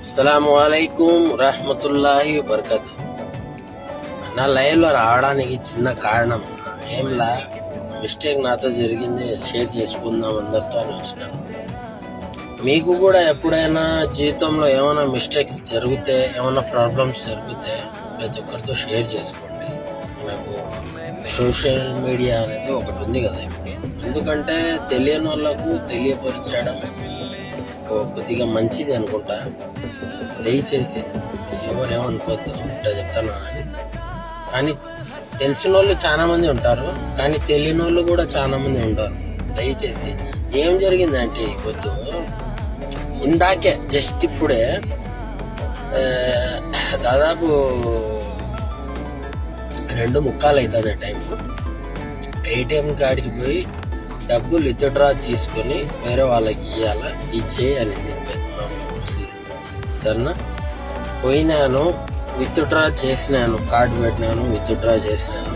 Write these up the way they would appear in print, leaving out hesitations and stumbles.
అస్సలాముఅలైకుం రహమతుల్లాహి వబర్కతు. నా లైవ్లో రావడానికి చిన్న కారణం ఏంలా మిస్టేక్ నాతో జరిగింది, షేర్ చేసుకుందాం అందరితో అని వచ్చినాను. మీకు కూడా ఎప్పుడైనా జీవితంలో ఏమైనా మిస్టేక్స్ జరిగితే, ఏమైనా ప్రాబ్లమ్స్ జరిగితే ప్రతి ఒక్కరితో షేర్ చేసుకోండి. మనకు సోషల్ మీడియా అనేది ఒకటి ఉంది కదా ఇప్పుడు. ఎందుకంటే తెలియని వాళ్ళకు తెలియపరచడం కొద్దిగా మంచిది అనుకుంటా. దయచేసి ఎవరేమనుకోద్దు ఇట్లా చెప్తాను అని. కానీ తెలిసిన వాళ్ళు చాలా మంది ఉంటారు, కానీ తెలియని వాళ్ళు కూడా చాలా మంది ఉంటారు. దయచేసి ఏం జరిగిందంటే పొద్దు ఇందాకే జస్ట్ ఇప్పుడే దాదాపు 2:45 అవుతుంది టైము. ఏటీఎం కాడికి పోయి డబ్బులు విత్డ్రా తీసుకొని వేరే వాళ్ళకి ఇచ్చేయి అని సరేనా. పోయినాను, విత్డ్రా చేసినాను, కార్డు పెట్టినాను, విత్డ్రా చేసినాను.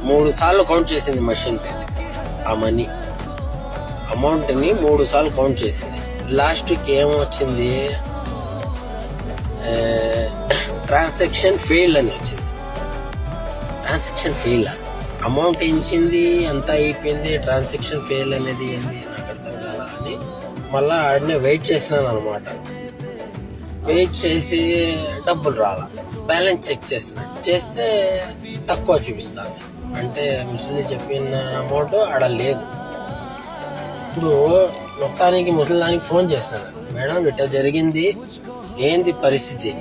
3 సార్లు కౌంట్ చేసింది మషిన్. ఆ మనీ అమౌంట్ని 3 సార్లు కౌంట్ చేసింది. లాస్ట్కి ఏమొచ్చింది, ట్రాన్సాక్షన్ ఫెయిల్ అని వచ్చింది. ట్రాన్సాక్షన్ ఫెయిల్, అమౌంట్ ఇచ్చింది అంతా అయిపోయింది, ట్రాన్సాక్షన్ ఫెయిల్ అనేది ఏంది నాకు అర్థం కాల అని మళ్ళీ ఆడనే వెయిట్ చేసినాను అనమాట. వెయిట్ చేసి డబ్బులు రాలా. బ్యాలెన్స్ చెక్ చేస్తే తక్కువ చూపిస్తాను, అంటే ముసలి చెప్పిన అమౌంట్ ఆడ లేదు. ఇప్పుడు మొత్తానికి ముసలిదానికి ఫోన్ చేసినాను, మేడం ఇట్లా జరిగింది, ఏంది పరిస్థితి,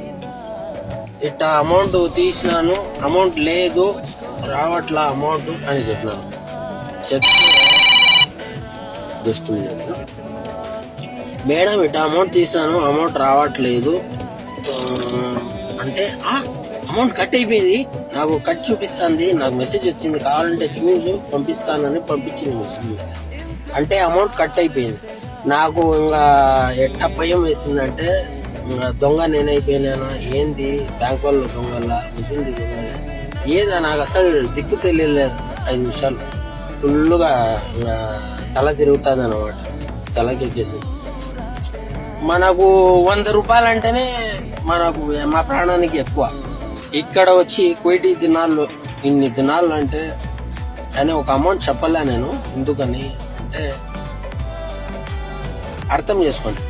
ఇట్లా అమౌంట్ తీసినాను, అమౌంట్ లేదు, రావట్లా అమౌంట్ అని చెప్పినాను. చెప్తే జస్ట్ మేడం ఇట్లా అమౌంట్ తీసినాను, అమౌంట్ రావట్లేదు అంటే అమౌంట్ కట్ అయిపోయింది, నాకు కట్ చూపిస్తుంది, నాకు మెసేజ్ వచ్చింది, కావాలంటే చూసు పంపిస్తానని పంపించింది ముస్లిం మెసేజ్. అంటే అమౌంట్ కట్ అయిపోయింది. నాకు ఇంకా ఎట్ట భయం వేసిందంటే దొంగ నేనైపోయినాను, ఏంది బ్యాంక్ వాళ్ళు దొంగల, ముస్లింది దొంగల, ఏదా నాకు అసలు దిక్కు తెలియలేదు. 5 నిమిషాలు ఫుల్గా తల తిరుగుతుంది అనమాట, తలకెక్కేసింది. మనకు 100 రూపాయలు అంటేనే మనకు మా ప్రాణానికి ఎక్కువ. ఇక్కడ వచ్చి కోటి దినాలు, ఇన్ని దినాలు అంటే అని ఒక అమౌంట్ చెప్పలే నేను. ఎందుకని అంటే అర్థం చేసుకోండి.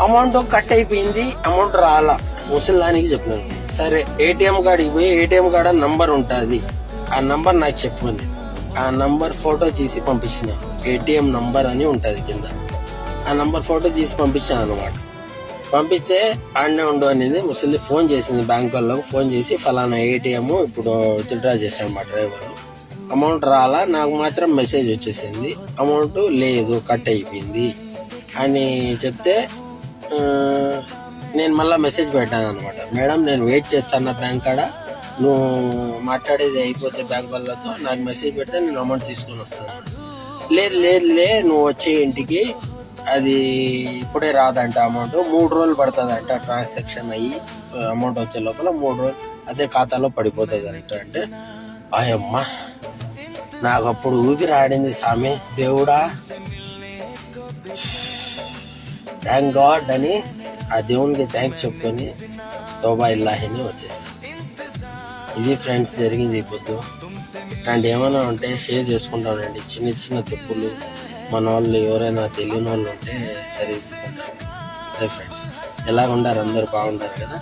అమౌంట్ కట్ అయిపోయింది, అమౌంట్ రాలా. ముసలిదానికి చెప్పినాను, సరే ఏటీఎం కార్డుకి పోయి ఏటీఎం కార్డు నంబర్ ఉంటుంది, ఆ నంబర్ నాకు చెప్పుకుంది. ఆ నంబర్ ఫోటో తీసి పంపించిన, ఏటీఎం నంబర్ అని ఉంటుంది కింద. ఆ నంబర్ ఫోటో తీసి పంపించాను అనమాట. పంపిస్తే ఆడనే ఉండు అనేది ముసలి ఫోన్ చేసింది. బ్యాంక్ వాళ్ళకు ఫోన్ చేసి ఫలానా ఏటీఎం ఇప్పుడు విత్డ్రా చేశాను మా డ్రైవరు, అమౌంట్ రాలా, నాకు మాత్రం మెసేజ్ వచ్చేసింది, అమౌంట్ లేదు, కట్ అయిపోయింది అని చెప్తే నేను మళ్ళీ మెసేజ్ పెట్టాను అనమాట. మేడం నేను వెయిట్ చేస్తాను బ్యాంక్ కాడ, నువ్వు మాట్లాడేది అయిపోతే బ్యాంక్ వాళ్ళతో నాకు మెసేజ్ పెడితే నేను అమౌంట్ తీసుకొని వస్తాను. లేదు నువ్వు వచ్చే ఇంటికి, అది ఇప్పుడే రాదంట అమౌంట్, 3 రోజులు పడుతుంది అంట ట్రాన్సాక్షన్ అయ్యి అమౌంట్ వచ్చే లోపల 3 రోజులు అదే ఖాతాలో పడిపోతుంది అంట. అంటే అయ్యమ్మ నాకు అప్పుడు ఊపిరి ఆడింది సామి, దేవుడా థ్యాంక్ గాడ్ అని ఆ దేవునికి థ్యాంక్స్ చెప్పుకొని తోబా ఇల్లాహిని వచ్చేసాను. ఇది ఫ్రెండ్స్ జరిగింది ఈ పొద్దు. ఇట్లాంటి ఏమైనా ఉంటే షేర్ చేసుకుంటానండి. చిన్న తప్పులు మన వాళ్ళు ఎవరైనా తెలియని వాళ్ళు ఉంటే సరిదిద్దుకుంటారు. అంతే ఫ్రెండ్స్. ఎలాగ ఉండారు, అందరు బాగుండారు కదా.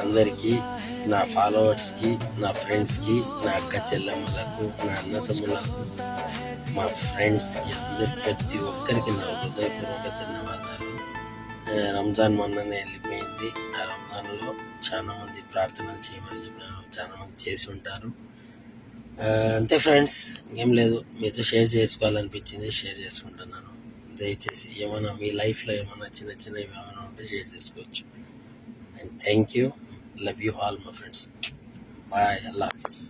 అందరికీ, నా ఫాలోవర్స్కి, నా ఫ్రెండ్స్కి, నా అక్క చెల్లెమ్మలకు, నా అన్నతమ్ములకు, మా ఫ్రెండ్స్కి, ప్రతి ఒక్కరికి నా హృదయపూర్వక ధన్యవాదాలు. రంజాన్ మొన్ననే వెళ్ళిపోయింది. ఆ రంజాన్లో చాలా మంది ప్రార్థనలు చేయమని చెప్పినారు, చాలా మంది చేసి ఉంటారు. అంతే ఫ్రెండ్స్, ఏం లేదు, మీతో షేర్ చేసుకోవాలనిపించింది, షేర్ చేసుకుంటున్నాను. దయచేసి ఏమైనా మీ లైఫ్లో ఏమైనా చిన్నవి ఏమైనా ఉంటే షేర్ చేసుకోవచ్చు. And thank you, love you all my friends. Bye, అల్లా హాఫీజ్.